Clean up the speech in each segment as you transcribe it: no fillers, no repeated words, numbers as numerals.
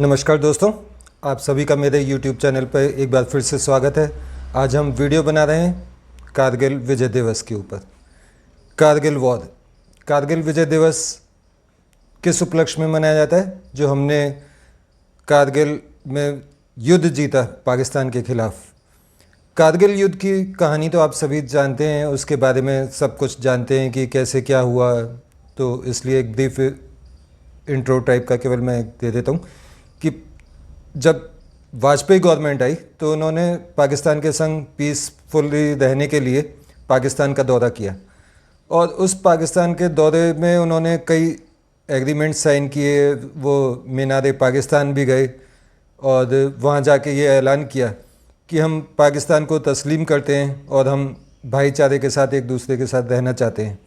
नमस्कार दोस्तों, आप सभी का मेरे YouTube चैनल पर एक बार फिर से स्वागत है। आज हम वीडियो बना रहे हैं कारगिल विजय दिवस के ऊपर। कारगिल वॉर, कारगिल विजय दिवस किस उपलक्ष्य में मनाया जाता है? जो हमने कारगिल में युद्ध जीता पाकिस्तान के खिलाफ। कारगिल युद्ध की कहानी तो आप सभी जानते हैं, उसके बारे में सब कुछ जानते हैं कि कैसे क्या हुआ, तो इसलिए एक ब्रीफ इंट्रो टाइप का केवल मैं दे देता हूँ कि जब वाजपेयी गवर्नमेंट आई तो उन्होंने पाकिस्तान के संग पीसफुली रहने के लिए पाकिस्तान का दौरा किया, और उस पाकिस्तान के दौरे में उन्होंने कई एग्रीमेंट साइन किए। वो मीनार पाकिस्तान भी गए और वहाँ जाके ये ऐलान किया कि हम पाकिस्तान को तस्लीम करते हैं और हम भाईचारे के साथ एक दूसरे के साथ रहना चाहते हैं।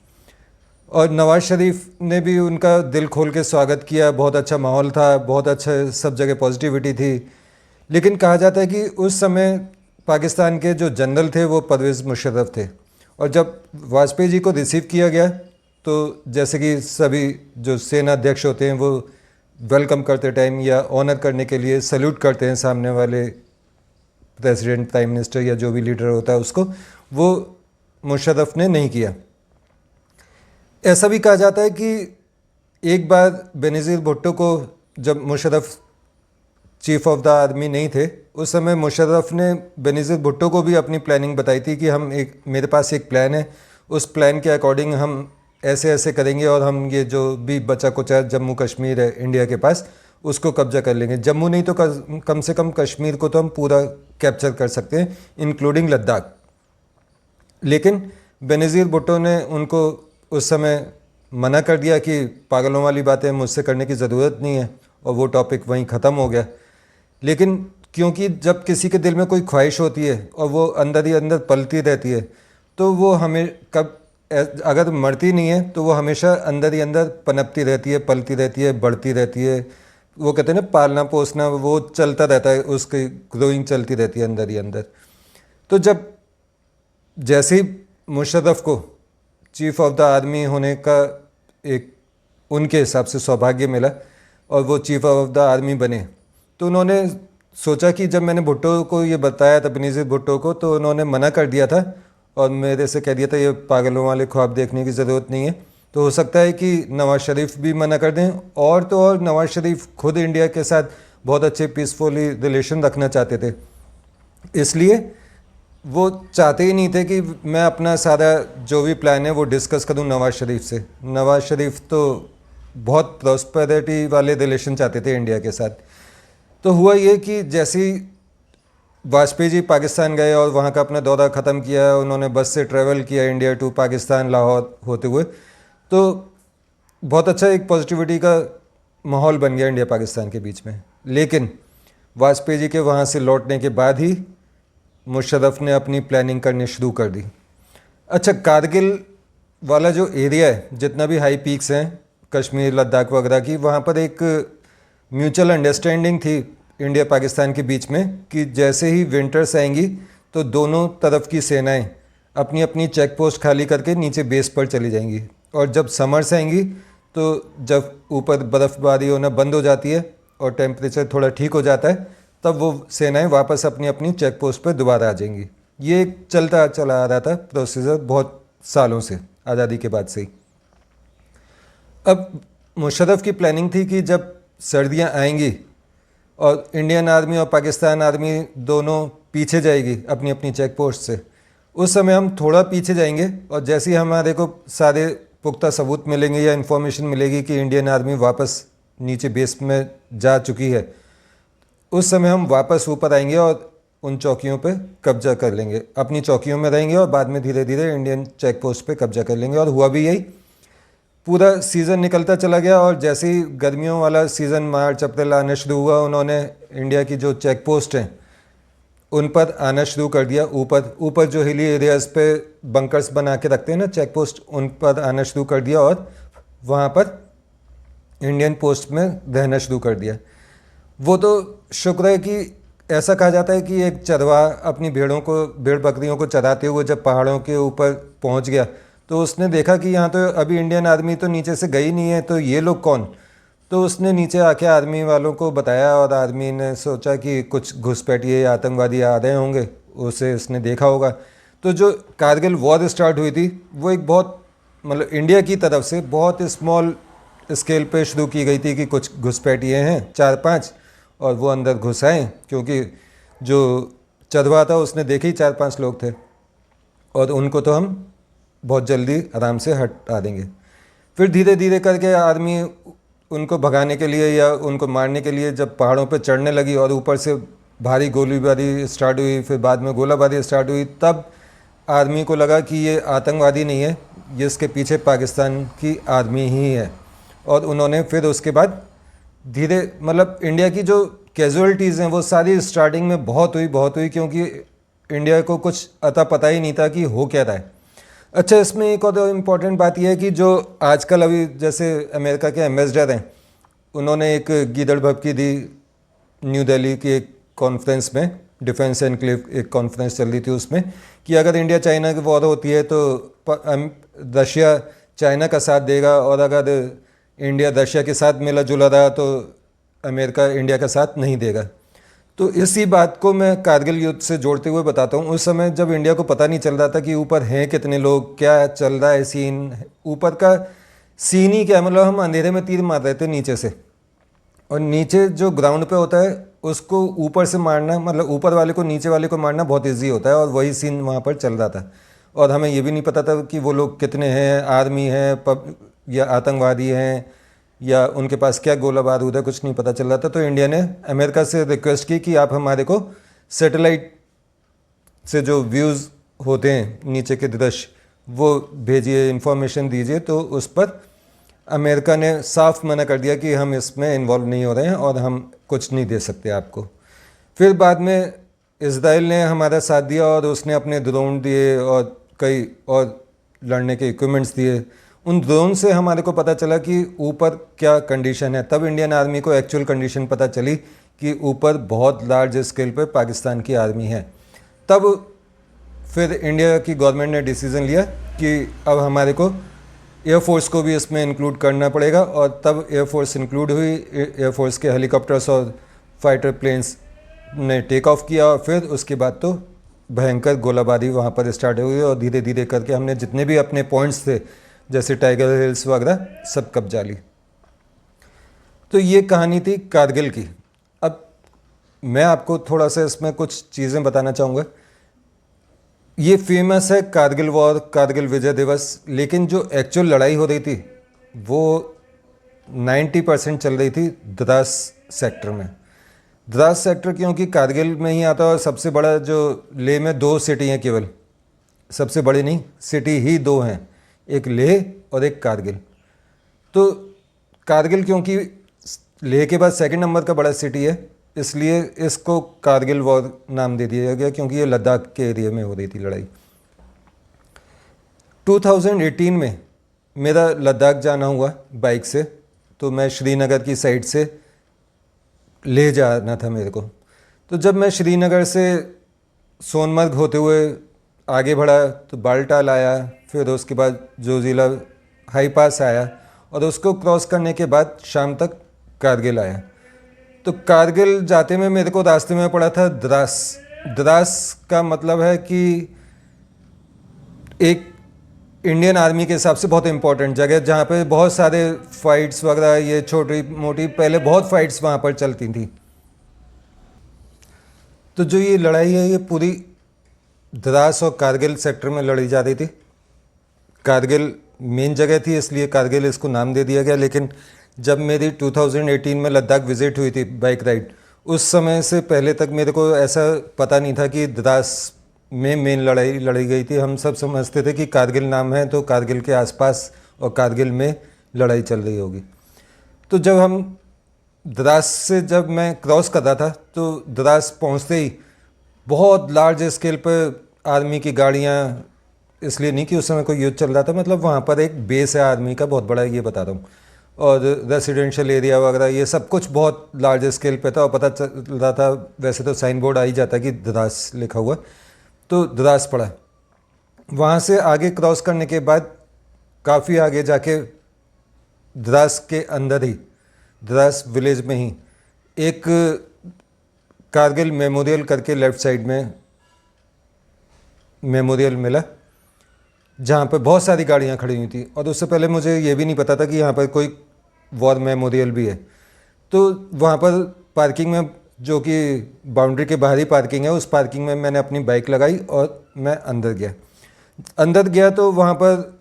और नवाज़ शरीफ ने भी उनका दिल खोल के स्वागत किया। बहुत अच्छा माहौल था, बहुत अच्छा सब जगह पॉजिटिविटी थी। लेकिन कहा जाता है कि उस समय पाकिस्तान के जो जनरल थे वो परवेज़ मुशर्रफ थे, और जब वाजपेयी जी को रिसीव किया गया तो जैसे कि सभी जो सेना अध्यक्ष होते हैं वो वेलकम करते टाइम या ऑनर करने के लिए सल्यूट करते हैं सामने वाले प्रेसिडेंट, प्राइम मिनिस्टर या जो भी लीडर होता है उसको, वो मुशर्रफ ने नहीं किया। ऐसा भी कहा जाता है कि एक बार बेनज़ीर भुट्टो को, जब Musharraf chief of the army नहीं थे उस समय, मुशर्रफ ने बेनज़ीर भुट्टो को भी अपनी प्लानिंग बताई थी कि मेरे पास एक प्लान है, उस प्लान के अकॉर्डिंग हम ऐसे ऐसे करेंगे और हम ये जो भी बचा कुचा जम्मू कश्मीर है इंडिया के पास उसको कब्जा कर लेंगे। जम्मू नहीं तो कम से कम कश्मीर को तो हम पूरा कैप्चर कर सकते हैं, इंक्लूडिंग लद्दाख। लेकिन बेनज़ीर भुट्टो ने उनको उस समय मना कर दिया कि पागलों वाली बातें मुझसे करने की ज़रूरत नहीं है, और वो टॉपिक वहीं ख़त्म हो गया। लेकिन क्योंकि जब किसी के दिल में कोई ख्वाहिश होती है और वो अंदर ही अंदर पलती रहती है, तो वो हमें अगर मरती नहीं है तो वो हमेशा अंदर ही अंदर पनपती रहती है, पलती रहती है, बढ़ती रहती है। वो कहते हैं ना, पालना पोसना वो चलता रहता है, उसकी ग्रोइंग चलती रहती है अंदर ही अंदर। तो जब जैसे ही मुशर्रफ को चीफ ऑफ द आर्मी होने का एक उनके हिसाब से सौभाग्य मिला और वो चीफ ऑफ द आर्मी बने, तो उन्होंने सोचा कि जब मैंने भुट्टो को ये बताया था, बेनज़ीर भुट्टो को, तो उन्होंने मना कर दिया था और मेरे से कह दिया था ये पागलों वाले ख्वाब देखने की ज़रूरत नहीं है। तो हो सकता है कि नवाज़ शरीफ भी मना कर दें, और तो और नवाज़ शरीफ खुद इंडिया के साथ बहुत अच्छे पीसफुली रिलेशन रखना चाहते थे, इसलिए वो चाहते ही नहीं थे कि मैं अपना सारा जो भी प्लान है वो डिस्कस करूं नवाज़ शरीफ से। नवाज़ शरीफ तो बहुत प्रॉस्पेरिटी वाले रिलेशन चाहते थे इंडिया के साथ। तो हुआ ये कि जैसे ही वाजपेयी जी पाकिस्तान गए और वहाँ का अपना दौरा ख़त्म किया, उन्होंने बस से ट्रैवल किया इंडिया टू पाकिस्तान, लाहौर होते हुए, तो बहुत अच्छा एक पॉजिटिविटी का माहौल बन गया इंडिया पाकिस्तान के बीच में। लेकिन वाजपेयी जी के वहाँ से लौटने के बाद ही मुशर्रफ ने अपनी प्लानिंग करनी शुरू कर दी। अच्छा, कारगिल वाला जो एरिया है, जितना भी हाई पीक्स हैं कश्मीर लद्दाख वगैरह की, वहाँ पर एक म्यूचुअल अंडरस्टैंडिंग थी इंडिया पाकिस्तान के बीच में कि जैसे ही विंटर्स आएंगी तो दोनों तरफ की सेनाएं अपनी अपनी चेक पोस्ट खाली करके नीचे बेस पर चली जाएंगी, और जब समर्स आएंगी तो जब ऊपर बर्फ़बारी होना बंद हो जाती है और टेम्परेचर थोड़ा ठीक हो जाता है, तब वो सेनाएं वापस अपनी अपनी चेक पोस्ट पर दोबारा आ जाएंगी। ये एक चलता चला आ रहा था प्रोसीजर बहुत सालों से, आज़ादी के बाद से ही। अब मुशर्रफ की प्लानिंग थी कि जब सर्दियां आएंगी और इंडियन आर्मी और पाकिस्तान आर्मी दोनों पीछे जाएगी अपनी अपनी चेक पोस्ट से, उस समय हम थोड़ा पीछे जाएंगे, और जैसे ही हमारे को सारे पुख्ता सबूत मिलेंगे या इन्फॉर्मेशन मिलेगी कि इंडियन आर्मी वापस नीचे बेस में जा चुकी है, उस समय हम वापस ऊपर आएंगे और उन चौकियों पे कब्जा कर लेंगे, अपनी चौकियों में रहेंगे और बाद में धीरे धीरे इंडियन चेक पोस्ट पे कब्जा कर लेंगे। और हुआ भी यही। पूरा सीज़न निकलता चला गया, और जैसे ही गर्मियों वाला सीज़न मार्च अप्रैल आना शुरू हुआ, उन्होंने इंडिया की जो चेक पोस्ट हैं उन पर आना शुरू कर दिया। ऊपर ऊपर जो हिली एरियाज़ पे बंकर्स बना के रखते हैं ना चेक पोस्ट, उन पर आना शुरू कर दिया और वहाँ पर इंडियन पोस्ट में रहना शुरू कर दिया। वो तो शुक्र है कि ऐसा कहा जाता है कि एक चरवाहा अपनी भेड़ बकरियों को चराते हुए जब पहाड़ों के ऊपर पहुंच गया तो उसने देखा कि यहाँ तो अभी इंडियन आर्मी तो नीचे से गई नहीं है, तो ये लोग कौन? तो उसने नीचे आके आर्मी वालों को बताया और आर्मी ने सोचा कि कुछ घुसपैठिए आतंकवादी आ रहे होंगे, उसे उसने देखा होगा। तो जो कारगिल वॉर स्टार्ट हुई थी वो एक बहुत मतलब इंडिया की तरफ से बहुत स्मॉल स्केल पे शुरू की गई थी कि कुछ घुसपैठिए हैं 4-5 और वो अंदर घुस आए, क्योंकि जो चरवा था उसने देखे ही 4-5 लोग थे और उनको तो हम बहुत जल्दी आराम से हटा देंगे। फिर धीरे धीरे करके आर्मी उनको भगाने के लिए या उनको मारने के लिए जब पहाड़ों पर चढ़ने लगी और ऊपर से भारी गोलीबारी स्टार्ट हुई, फिर बाद में गोलाबारी स्टार्ट हुई, तब आर्मी को लगा कि ये आतंकवादी नहीं है, ये इसके पीछे पाकिस्तान की आर्मी ही है। और उन्होंने फिर उसके बाद धीरे मतलब इंडिया की जो कैजुअलिटीज़ हैं वो सारी स्टार्टिंग में बहुत हुई क्योंकि इंडिया को कुछ अता पता ही नहीं था कि हो क्या रहा है। अच्छा, इसमें एक और इम्पॉर्टेंट बात यह है कि जो आजकल अभी जैसे अमेरिका के एम्बेसडर हैं, उन्होंने एक गीदड़ भभकी दी न्यू दिल्ली की एक कॉन्फ्रेंस में, डिफेंस एनक्लेव एक कॉन्फ्रेंस चल रही थी उसमें, कि अगर इंडिया चाइना की वॉर होती है तो रशिया चाइना का साथ देगा और अगर इंडिया रशिया के साथ मिला जुला रहा तो अमेरिका इंडिया का साथ नहीं देगा। तो इसी बात को मैं कारगिल युद्ध से जोड़ते हुए बताता हूँ। उस समय जब इंडिया को पता नहीं चल रहा था कि ऊपर हैं कितने लोग, क्या चल रहा है सीन, ऊपर का सीन ही क्या, मतलब हम अंधेरे में तीर मार रहे थे नीचे से, और नीचे जो ग्राउंड पे होता है उसको ऊपर से मारना, मतलब ऊपर वाले को नीचे वाले को मारना बहुत ईजी होता है, और वही सीन वहाँ पर चल रहा था। और हमें ये भी नहीं पता था कि वो लोग कितने हैं, आर्मी है या आतंकवादी हैं या उनके पास क्या गोला बारूद है, कुछ नहीं पता चल रहा था। तो इंडिया ने अमेरिका से रिक्वेस्ट की कि आप हमारे को सैटेलाइट से जो व्यूज़ होते हैं नीचे के दृश्य वो भेजिए, इंफॉर्मेशन दीजिए। तो उस पर अमेरिका ने साफ मना कर दिया कि हम इसमें इन्वॉल्व नहीं हो रहे हैं और हम कुछ नहीं दे सकते आपको। फिर बाद में इजराइल ने हमारा साथ दिया और उसने अपने ड्रोन दिए और कई और लड़ने के इक्विपमेंट्स दिए। उन ड्रोन से हमारे को पता चला कि ऊपर क्या कंडीशन है। तब इंडियन आर्मी को एक्चुअल कंडीशन पता चली कि ऊपर बहुत लार्ज स्केल पर पाकिस्तान की आर्मी है। तब फिर इंडिया की गवर्नमेंट ने डिसीज़न लिया कि अब हमारे को एयरफोर्स को भी इसमें इंक्लूड करना पड़ेगा, और तब एयरफोर्स इंक्लूड हुई। एयरफोर्स के हेलीकॉप्टर्स और फाइटर प्लेन्स ने टेक ऑफ किया और फिर उसके बाद तो भयंकर गोलाबारी वहाँ पर स्टार्ट हुई और धीरे धीरे करके हमने जितने भी अपने पॉइंट्स थे जैसे टाइगर हिल्स वगैरह सब कब्जा ली। तो ये कहानी थी कारगिल की। अब मैं आपको थोड़ा सा इसमें कुछ चीज़ें बताना चाहूँगा। ये फेमस है कारगिल वॉर, कारगिल विजय दिवस, लेकिन जो एक्चुअल लड़ाई हो रही थी वो 90% चल रही थी द्रास सेक्टर में। द्रास सेक्टर क्योंकि कारगिल में ही आता है और सबसे बड़ा जो लेह में 2 सिटी हैं केवल, सबसे बड़ी नहीं, सिटी ही 2 हैं, एक लेह और एक कारगिल। तो कारगिल क्योंकि लेह के बाद सेकंड नंबर का बड़ा सिटी है, इसलिए इसको कारगिल वॉर नाम दे दिया गया क्योंकि ये लद्दाख के एरिया में हो रही थी लड़ाई। 2018 में मेरा लद्दाख जाना हुआ बाइक से, तो मैं श्रीनगर की साइड से ले जाना था मेरे को। तो जब मैं श्रीनगर से सोनमर्ग होते हुए आगे बढ़ा तो बालटाल आया, फिर उसके बाद जोजिला हाई पास आया और उसको क्रॉस करने के बाद शाम तक कारगिल आया। तो कारगिल जाते में मेरे को रास्ते में पड़ा था द्रास। द्रास का मतलब है कि एक इंडियन आर्मी के हिसाब से बहुत इंपॉर्टेंट जगह, जहाँ पे बहुत सारे फाइट्स वगैरह, ये छोटी मोटी पहले बहुत फाइट्स वहाँ पर चलती थी। तो जो ये लड़ाई है ये पूरी द्रास और कारगिल सेक्टर में लड़ी जा रही थी। कारगिल मेन जगह थी इसलिए कारगिल इसको नाम दे दिया गया। लेकिन जब मेरी 2018 में लद्दाख विज़िट हुई थी बाइक राइड, उस समय से पहले तक मेरे को ऐसा पता नहीं था कि द्रास में मेन लड़ाई लड़ी गई थी। हम सब समझते थे कि कारगिल नाम है तो कारगिल के आसपास और कारगिल में लड़ाई चल रही होगी। तो जब हम द्रास से जब मैं क्रॉस कर रहा था तो द्रास पहुंचते ही बहुत लार्ज स्केल पर आर्मी की गाड़ियाँ, इसलिए नहीं कि उस समय कोई युद्ध चल रहा था, मतलब वहाँ पर एक बेस है आर्मी का बहुत बड़ा, ये बता रहा हूँ, और रेसिडेंशियल एरिया वगैरह ये सब कुछ बहुत लार्ज स्केल पे था। और पता चल रहा था, वैसे तो साइन बोर्ड आ ही जाता कि द्रास लिखा हुआ, तो द्रास पड़ा। वहाँ से आगे क्रॉस करने के बाद काफ़ी आगे जाके द्रास के अंदर ही द्रास विलेज में ही एक कारगिल मेमोरियल करके लेफ़्ट साइड में मेमोरियल मिला, जहाँ पर बहुत सारी गाड़ियाँ खड़ी हुई थी। और उससे पहले मुझे ये भी नहीं पता था कि यहाँ पर कोई वॉर मेमोरियल भी है। तो वहाँ पर पार्किंग में, जो कि बाउंड्री के बाहर ही पार्किंग है, उस पार्किंग में मैंने अपनी बाइक लगाई और मैं अंदर गया तो वहाँ पर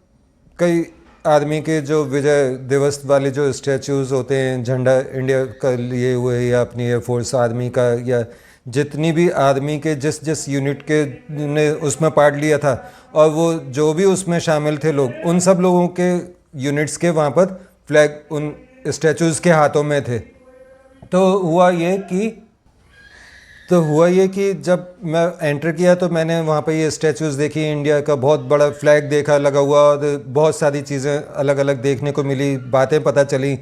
कई आर्मी के जो विजय दिवस वाले जो स्टैचूज़ होते हैं, झंडा इंडिया का लिए हुए या अपनी एयरफोर्स आर्मी का, या जितनी भी आर्मी के जिस जिस यूनिट के ने उसमें पार्ट लिया था, और वो जो भी उसमें शामिल थे लोग, उन सब लोगों के यूनिट्स के वहाँ पर फ्लैग उन स्टैचूज़ के हाथों में थे। तो हुआ ये कि जब मैं एंटर किया तो मैंने वहाँ पे ये स्टैचूज़ देखी, इंडिया का बहुत बड़ा फ्लैग देखा लगा हुआ, और बहुत सारी चीज़ें अलग अलग देखने को मिली, बातें पता चली।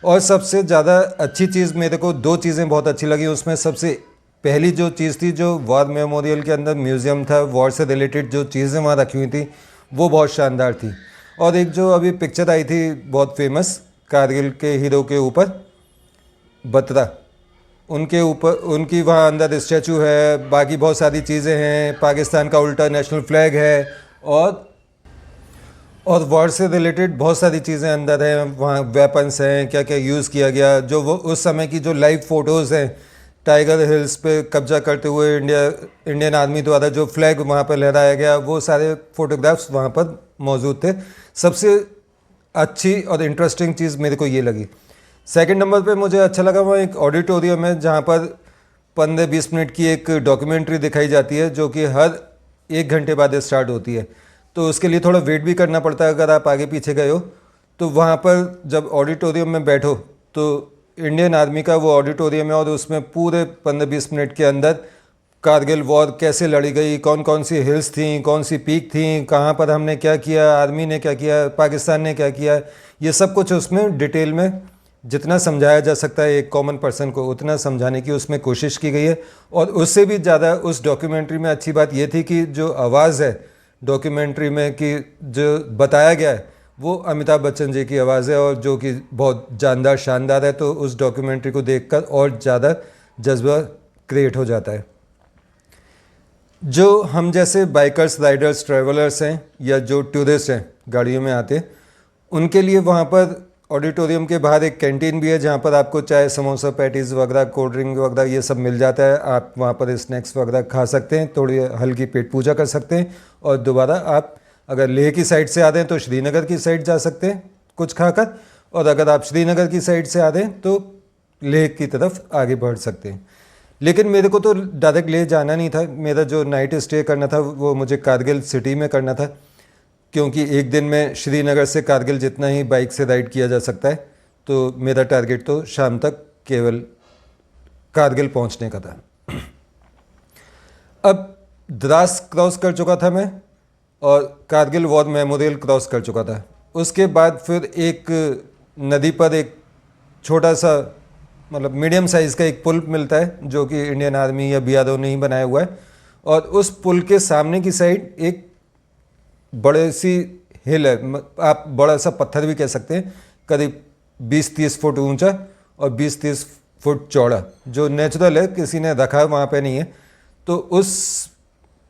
और सबसे ज़्यादा अच्छी चीज़ मेरे को 2 चीज़ें बहुत अच्छी लगी उसमें। सबसे पहली जो चीज़ थी, जो वॉर मेमोरियल के अंदर म्यूज़ियम था, वॉर से रिलेटेड जो चीज़ें वहाँ रखी हुई थी वो बहुत शानदार थी। और एक जो अभी पिक्चर आई थी बहुत फेमस, कारगिल के हीरो के ऊपर बत्रा, उनके ऊपर उनकी वहाँ अंदर स्टैचू है, बाकी बहुत सारी चीज़ें हैं, पाकिस्तान का उल्टा नेशनल फ्लैग है, और वॉर से रिलेटेड बहुत सारी चीज़ें अंदर हैं। वहाँ वेपन्स हैं, क्या क्या यूज़ किया गया, जो वो उस समय की जो लाइव फ़ोटोज़ हैं, टाइगर हिल्स पे कब्जा करते हुए इंडियन आर्मी द्वारा जो फ्लैग वहाँ पर लहराया गया, वो सारे फ़ोटोग्राफ्स वहाँ पर मौजूद थे। सबसे अच्छी और इंटरेस्टिंग चीज़ मेरे को ये लगी। सेकंड नंबर पे मुझे अच्छा लगा वहाँ एक ऑडिटोरियम है, जहाँ पर 15-20 मिनट की एक डॉक्यूमेंट्री दिखाई जाती है, जो कि हर 1 घंटे बाद स्टार्ट होती है। तो उसके लिए थोड़ा वेट भी करना पड़ता है अगर आप आगे पीछे गए हो। तो वहाँ पर जब ऑडिटोरियम में बैठो तो इंडियन आर्मी का वो ऑडिटोरियम है, और उसमें पूरे 15-20 मिनट के अंदर कारगिल वॉर कैसे लड़ी गई, कौन कौन सी हिल्स थी, कौन सी पीक थी, कहाँ पर हमने क्या किया, आर्मी ने क्या किया, पाकिस्तान ने क्या किया, ये सब कुछ उसमें डिटेल में जितना समझाया जा सकता है एक कॉमन पर्सन को, उतना समझाने की उसमें कोशिश की गई है। और उससे भी ज़्यादा उस डॉक्यूमेंट्री में अच्छी बात ये थी कि जो आवाज़ है डॉक्यूमेंट्री में, कि जो बताया गया है वो अमिताभ बच्चन जी की आवाज़ है, और जो कि बहुत जानदार शानदार है। तो उस डॉक्यूमेंट्री को देखकर और ज़्यादा जज्बा क्रिएट हो जाता है। जो हम जैसे बाइकर्स, राइडर्स, ट्रैवलर्स हैं, या जो टूरिस्ट हैं गाड़ियों में आते हैं, उनके लिए वहाँ पर ऑडिटोरियम के बाहर एक कैंटीन भी है, जहाँ पर आपको चाय, समोसा, पैटीज़ वगैरह, कोल्ड ड्रिंक वगैरह ये सब मिल जाता है। आप वहाँ पर स्नैक्स वगैरह खा सकते हैं, थोड़ी हल्की पेट पूजा कर सकते हैं, और दोबारा आप अगर लेह की साइड से आ रहे हैं तो श्रीनगर की साइड जा सकते हैं कुछ खाकर, और अगर आप श्रीनगर की साइड से आ रहे हैं तो लेह की तरफ आगे बढ़ सकते हैं। लेकिन मेरे को तो डायरेक्ट लेह जाना नहीं था, मेरा जो नाइट स्टे करना था वो मुझे कारगिल सिटी में करना था, क्योंकि एक दिन में श्रीनगर से कारगिल जितना ही बाइक से राइड किया जा सकता है। तो मेरा टारगेट तो शाम तक केवल कारगिल पहुंचने का था। अब द्रास क्रॉस कर चुका था मैं, और कारगिल वॉर मेमोरियल क्रॉस कर चुका था। उसके बाद फिर एक नदी पर एक छोटा सा, मतलब मीडियम साइज़ का एक पुल मिलता है, जो कि इंडियन आर्मी या BRO ने ही बनाया हुआ है। और उस पुल के सामने की साइड एक बड़े सी हिल है, आप बड़ा सा पत्थर भी कह सकते हैं, करीब 20-30 फुट ऊंचा और 20-30 फुट चौड़ा, जो नेचुरल है, किसी ने रखा वहाँ पे नहीं है। तो उस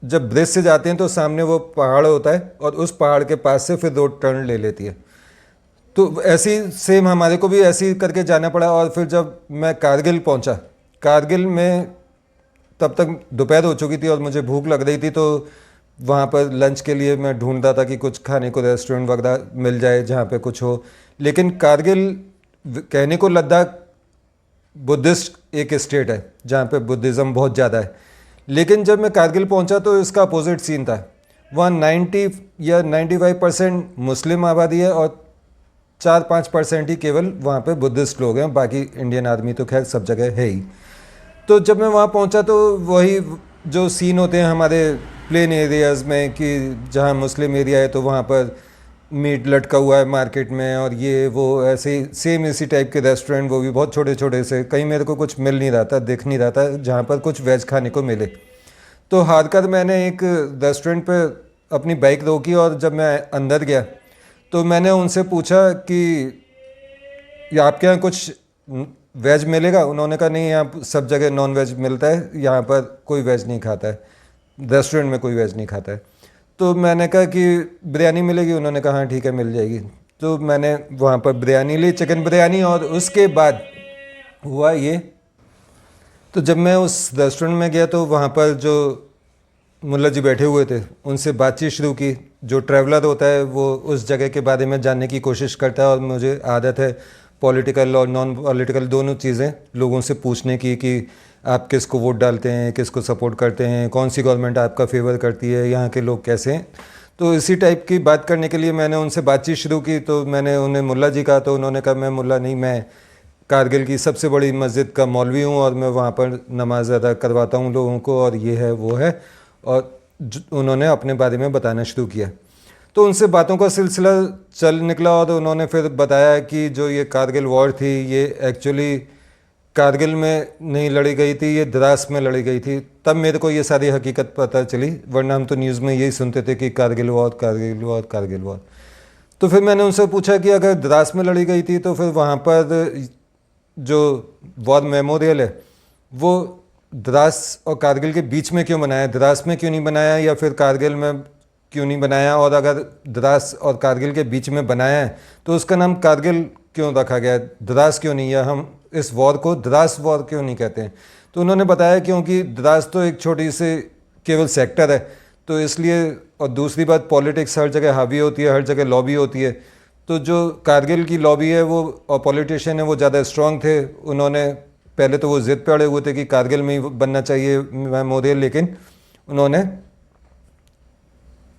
जब ब्रिज से जाते हैं तो सामने वो पहाड़ होता है, और उस पहाड़ के पास से फिर रोड टर्न ले लेती है। तो ऐसी सेम हमारे को भी ऐसे ही करके जाना पड़ा। और फिर जब मैं कारगिल पहुँचा, कारगिल में तब तक दोपहर हो चुकी थी और मुझे भूख लग रही थी। तो वहाँ पर लंच के लिए मैं ढूंढ रहा था कि कुछ खाने को रेस्टोरेंट वगैरह मिल जाए जहाँ पे कुछ हो। लेकिन कारगिल, कहने को लद्दाख बुद्धिस्ट एक स्टेट है जहाँ पे बुद्धिज़्म बहुत ज़्यादा है, लेकिन जब मैं कारगिल पहुँचा तो इसका अपोजिट सीन था। वहाँ 90 या 95% मुस्लिम आबादी है, और 4-5% ही केवल वहाँ पे बुद्धिस्ट लोग हैं, बाकी इंडियन आर्मी तो खैर सब जगह है ही। तो जब मैं वहाँ पहुँचा तो वही जो सीन होते हैं हमारे प्लेन एरियाज़ में, कि जहाँ मुस्लिम एरिया है तो वहाँ पर मीट लटका हुआ है मार्केट में, और ये वो ऐसे ही सेम इसी टाइप के रेस्टोरेंट, वो भी बहुत छोटे छोटे से, कहीं मेरे को कुछ मिल नहीं रहा था, दिख नहीं रहा था जहाँ पर कुछ वेज खाने को मिले। तो हार कर मैंने एक रेस्टोरेंट पर अपनी बाइक रोकी, और जब मैं अंदर गया तो मैंने उनसे पूछा कि आपके यहाँ कुछ वेज मिलेगा? उन्होंने कहा नहीं, यहाँ सब जगह नॉन वेज मिलता है, यहाँ पर कोई वेज नहीं खाता है, रेस्टोरेंट में कोई वेज नहीं खाता है। तो मैंने कहा कि बिरयानी मिलेगी? उन्होंने कहा हाँ ठीक है मिल जाएगी। तो मैंने वहाँ पर बिरयानी ली, चिकन बिरयानी। और उसके बाद हुआ ये, तो जब मैं उस रेस्टोरेंट में गया तो वहाँ पर जो मुल्ला जी बैठे हुए थे उनसे बातचीत शुरू की। जो ट्रैवलर होता है वो उस जगह के बारे में जानने की कोशिश करता है, और मुझे आदत है पॉलिटिकल और नॉन पॉलिटिकल दोनों चीज़ें लोगों से पूछने की कि आप किसको वोट डालते हैं, किसको सपोर्ट करते हैं, कौन सी गवर्नमेंट आपका फेवर करती है, यहाँ के लोग कैसे हैं। तो इसी टाइप की बात करने के लिए मैंने उनसे बातचीत शुरू की। तो मैंने उन्हें मुल्ला जी कहा, तो उन्होंने कहा मैं मुल्ला नहीं, मैं कारगिल की सबसे बड़ी मस्जिद का मौलवी हूँ और मैं वहाँ पर नमाज अदा करवाता हूँ लोगों को, और ये है वो है। और उन्होंने अपने बारे में बताना शुरू किया। तो उनसे बातों का सिलसिला चल निकला, और उन्होंने फिर बताया कि जो ये कारगिल वॉर थी ये एक्चुअली कारगिल में नहीं लड़ी गई थी, ये द्रास में लड़ी गई थी। तब मेरे को ये सारी हकीकत पता चली, वरना हम तो न्यूज़ में यही सुनते थे कि Kargil war, Kargil war, Kargil war. तो फिर मैंने उनसे पूछा कि अगर द्रास में लड़ी गई थी तो फिर वहाँ पर जो वॉर मेमोरियल है वो द्रास और कारगिल के बीच में क्यों बनाया, द्रास में क्यों नहीं बनाया, या फिर कारगिल में क्यों नहीं बनाया? और अगर द्रास और कारगिल के बीच में बनाया है तो उसका नाम कारगिल क्यों रखा गया, द्रास क्यों नहीं, या हम इस वॉर को द्रास वॉर क्यों नहीं कहते हैं? तो उन्होंने बताया क्योंकि द्रास तो एक छोटी सी केवल सेक्टर है, तो इसलिए। और दूसरी बात, पॉलिटिक्स हर जगह हावी होती है, हर जगह लॉबी होती है। तो जो कारगिल की लॉबी है वो और पॉलिटिशियन है वो ज़्यादा स्ट्रांग थे। उन्होंने पहले तो वो ज़िद पे अड़े हुए थे कि कारगिल में ही बनना चाहिए मेमोरियल, लेकिन उन्होंने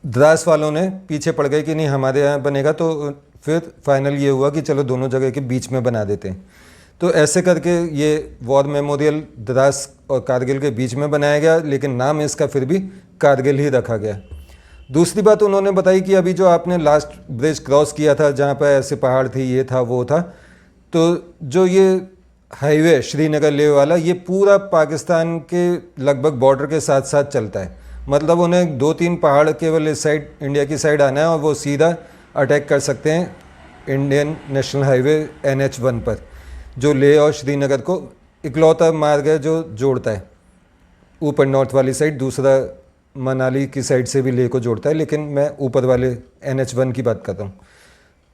द्रास वालों ने पीछे पड़ गए कि नहीं हमारे यहाँ बनेगा। तो फिर फाइनल ये हुआ कि चलो दोनों जगह के बीच में बना देते हैं। तो ऐसे करके ये वॉर मेमोरियल द्रास और कारगिल के बीच में बनाया गया, लेकिन नाम इसका फिर भी कारगिल ही रखा गया। दूसरी बात उन्होंने बताई कि अभी जो आपने लास्ट ब्रिज क्रॉस किया था जहाँ पर ऐसे पहाड़ थी, ये था वो था, तो जो ये हाईवे श्रीनगर लेह वाला, ये पूरा पाकिस्तान के लगभग बॉर्डर के साथ साथ चलता है। मतलब उन्हें 2-3 पहाड़ केवल इस साइड इंडिया की साइड आना है और वो सीधा अटैक कर सकते हैं इंडियन नेशनल हाईवे NH1 पर, जो लेह और श्रीनगर को इकलौता मार्ग है जो जोड़ता है। ऊपर नॉर्थ वाली साइड, दूसरा मनाली की साइड से भी लेह को जोड़ता है, लेकिन मैं ऊपर वाले NH1 की बात करता हूँ।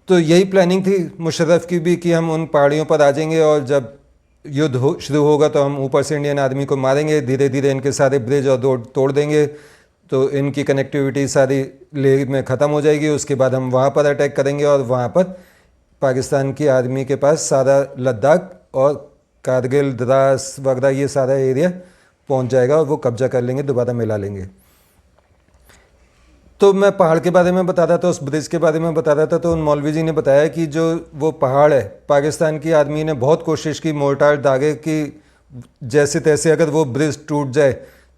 तो यही प्लानिंग थी मुशर्रफ की भी कि हम उन पहाड़ियों पर आ जाएंगे, और जब युद्ध शुरू होगा तो हम ऊपर से इंडियन आर्मी को मारेंगे, धीरे धीरे इनके सारे ब्रिज और रोड तोड़ देंगे, तो इनकी कनेक्टिविटी सारी लेह में ख़त्म हो जाएगी। उसके बाद हम वहाँ पर अटैक करेंगे, और वहाँ पर पाकिस्तान की आर्मी के पास सारा लद्दाख और कारगिल, द्रास वगैरह ये सारा एरिया पहुँच जाएगा, और वो कब्जा कर लेंगे, दोबारा मिला लेंगे। तो मैं पहाड़ के बारे में बता रहा था, उस ब्रिज के बारे में बता रहा था, तो उन मौलवी जी ने बताया कि जो वो पहाड़ है, पाकिस्तान की आर्मी ने बहुत कोशिश की, मोर्टार दागे कि जैसे तैसे अगर वो ब्रिज टूट जाए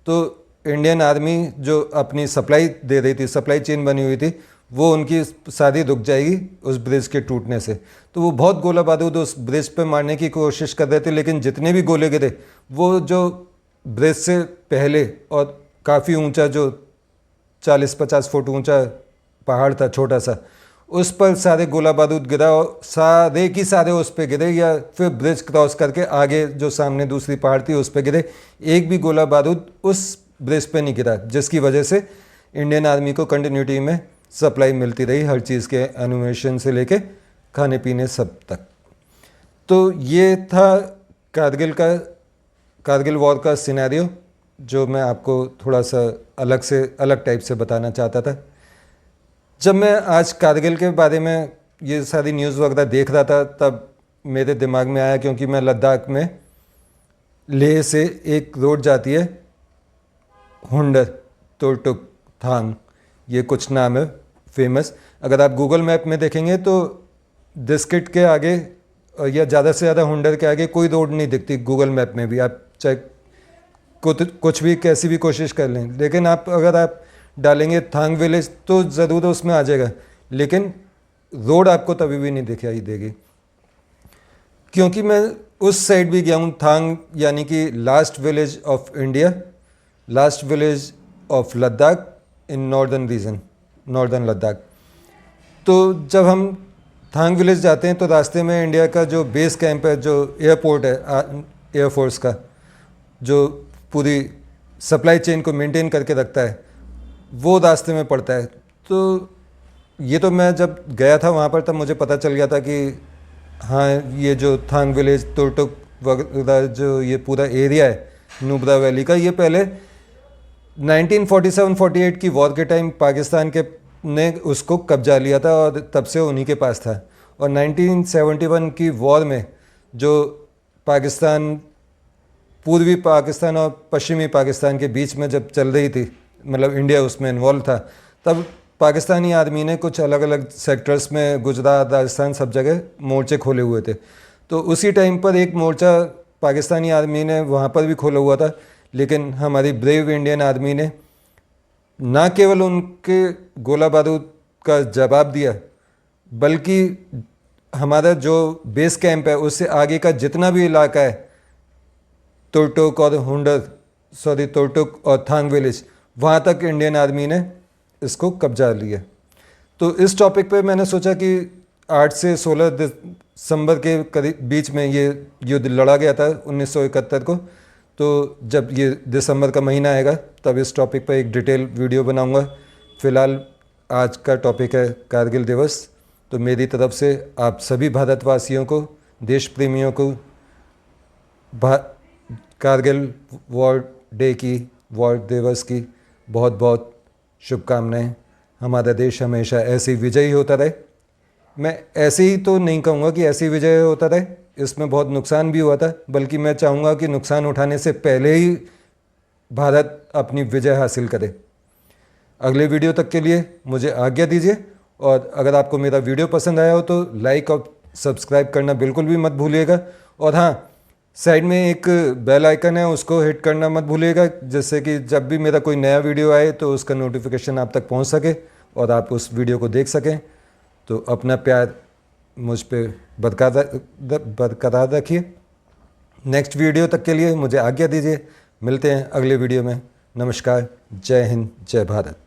तो इंडियन आर्मी जो अपनी सप्लाई दे रही थी, सप्लाई चेन बनी हुई थी, वो उनकी सारी रुक जाएगी उस ब्रिज के टूटने से। तो वो बहुत गोला बारूद उस ब्रिज पे मारने की कोशिश कर रहे थे, लेकिन जितने भी गोले गिरे वो जो ब्रिज से पहले और काफ़ी ऊंचा जो 40-50 फुट ऊंचा पहाड़ था छोटा सा, उस पर सारे गोला बारूद गिरा, और सारे की सारे उस पर गिरे, या फिर ब्रिज क्रॉस करके आगे जो सामने दूसरी पहाड़ थी उस पर गिरे। एक भी गोला बारूद उस ब्रिज पे नहीं गिरा, जिसकी वजह से इंडियन आर्मी को कंटिन्यूटी में सप्लाई मिलती रही, हर चीज़ के एनुमेशन से लेके खाने पीने सब तक। तो ये था कारगिल वॉर का सिनेरियो, जो मैं आपको थोड़ा सा अलग टाइप से बताना चाहता था। जब मैं आज कारगिल के बारे में ये सारी न्यूज़ वगैरह देख रहा था, तब मेरे दिमाग में आया, क्योंकि मैं लद्दाख में लेह से एक रोड जाती है हुंडर, तुर्टुक, थांग, ये कुछ नाम है फेमस। अगर आप गूगल मैप में देखेंगे तो डिस्किट के आगे या ज़्यादा से ज़्यादा हुंडर के आगे कोई रोड नहीं दिखती गूगल मैप में भी, आप चाहे कुछ भी कैसी भी कोशिश कर लें। लेकिन अगर आप डालेंगे थांग विलेज तो ज़रूर उसमें आ जाएगा, लेकिन रोड आपको तभी भी नहीं दिखाई देगी। क्योंकि मैं उस साइड भी गया हूँ, थांग यानी कि last village of India, last village of Ladakh in northern region, northern Ladakh. तो जब हम थांग विलेज जाते हैं तो रास्ते में इंडिया का जो बेस कैंप है, जो एयरपोर्ट है एयरफोर्स का, जो पूरी सप्लाई चेन को मेंटेन करके रखता है, वो रास्ते में पड़ता है। तो ये तो मैं जब गया था वहाँ पर तब मुझे पता चल गया था कि हाँ, ये जो थांग विलेज, तुरटुक वगैरह, जो ये पूरा एरिया है नुब्रा वैली का, ये पहले 1947-48 की वॉर के टाइम पाकिस्तान के ने उसको कब्जा लिया था और तब से उन्हीं के पास था। और 1971 की वॉर में जो पाकिस्तान, पूर्वी पाकिस्तान और पश्चिमी पाकिस्तान के बीच में जब चल रही थी, मतलब इंडिया उसमें इन्वॉल्व था, तब पाकिस्तानी आर्मी ने कुछ अलग अलग सेक्टर्स में गुजरात, राजस्थान, सब जगह मोर्चे खोले हुए थे। तो उसी टाइम पर एक मोर्चा पाकिस्तानी आर्मी ने वहाँ पर भी खोला हुआ था, लेकिन हमारी ब्रेव इंडियन आर्मी ने ना केवल उनके गोला बारूद का जवाब दिया, बल्कि हमारा जो बेस कैंप है उससे आगे का जितना भी इलाका है, तुरटुक और तुरटुक और थांग विलेज, वहाँ तक इंडियन आर्मी ने इसको कब्जा लिया। तो इस टॉपिक पे मैंने सोचा कि 8 से 16 दिसंबर के करीब बीच में ये युद्ध लड़ा गया था 1971 को। तो जब ये दिसंबर का महीना आएगा तब इस टॉपिक पर एक डिटेल वीडियो बनाऊंगा। फ़िलहाल आज का टॉपिक है कारगिल दिवस। तो मेरी तरफ से आप सभी भारतवासियों को, देश प्रेमियों को कारगिल वॉर डे की, वॉर दिवस की बहुत बहुत शुभकामनाएं। हमारा देश हमेशा ऐसे ही विजयी होता रहे। मैं ऐसे ही तो नहीं कहूँगा कि ऐसे ही विजय होता रहे, इसमें बहुत नुकसान भी हुआ था, बल्कि मैं चाहूँगा कि नुकसान उठाने से पहले ही भारत अपनी विजय हासिल करे। अगले वीडियो तक के लिए मुझे आज्ञा दीजिए, और अगर आपको मेरा वीडियो पसंद आया हो तो लाइक और सब्सक्राइब करना बिल्कुल भी मत भूलिएगा। और हाँ, साइड में एक बेल आइकन है, उसको हिट करना मत भूलिएगा, जिससे कि जब भी मेरा कोई नया वीडियो आए तो उसका नोटिफिकेशन आप तक पहुंच सके और आप उस वीडियो को देख सकें। तो अपना प्यार मुझ पे बरकरार रखिए। नेक्स्ट वीडियो तक के लिए मुझे आज्ञा दीजिए। मिलते हैं अगले वीडियो में। नमस्कार, जय हिंद, जय भारत।